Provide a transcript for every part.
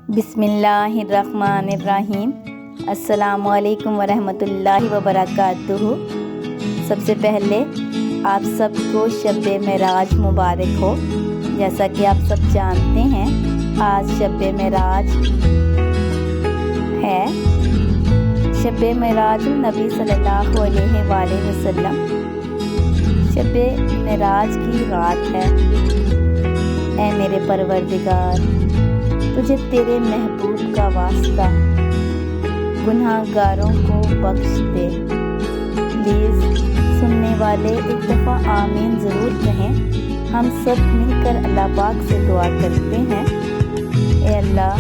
بسم اللہ الرحمن الرحیم۔ السلام علیکم ورحمۃ اللہ وبرکاتہ۔ سب سے پہلے آپ سب کو شب معراج مبارک ہو۔ جیسا کہ آپ سب جانتے ہیں آج شب معراج ہے۔ شب معراج النبی صلی اللہ علیہ وآلہ وسلم شب معراج کی رات ہے۔ اے میرے پروردگار، تجھے تیرے محبوب کا واسطہ گناہ گاروں کو بخش دے۔ پلیز سننے والے ایک دفعہ آمین ضرور کہیں۔ ہم سب مل کر اللہ پاک سے دعا کرتے ہیں، اے اللہ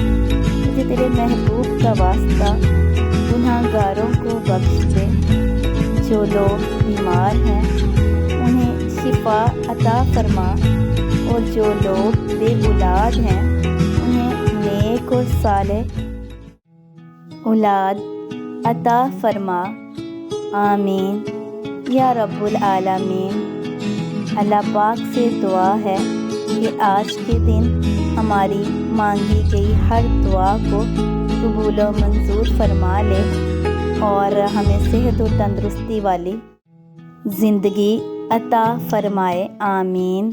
تجھے تیرے محبوب کا واسطہ گناہ گاروں کو بخش دے۔ جو لوگ بیمار ہیں انہیں شفا عطا فرما، اور جو لوگ بے اولاد ہیں نیک اور صالح اولاد عطا فرما، آمین یا رب العالمین۔ اللہ پاک سے دعا ہے کہ آج کے دن ہماری مانگی گئی ہر دعا کو قبول و منظور فرما لے، اور ہمیں صحت و تندرستی والی زندگی عطا فرمائے، آمین۔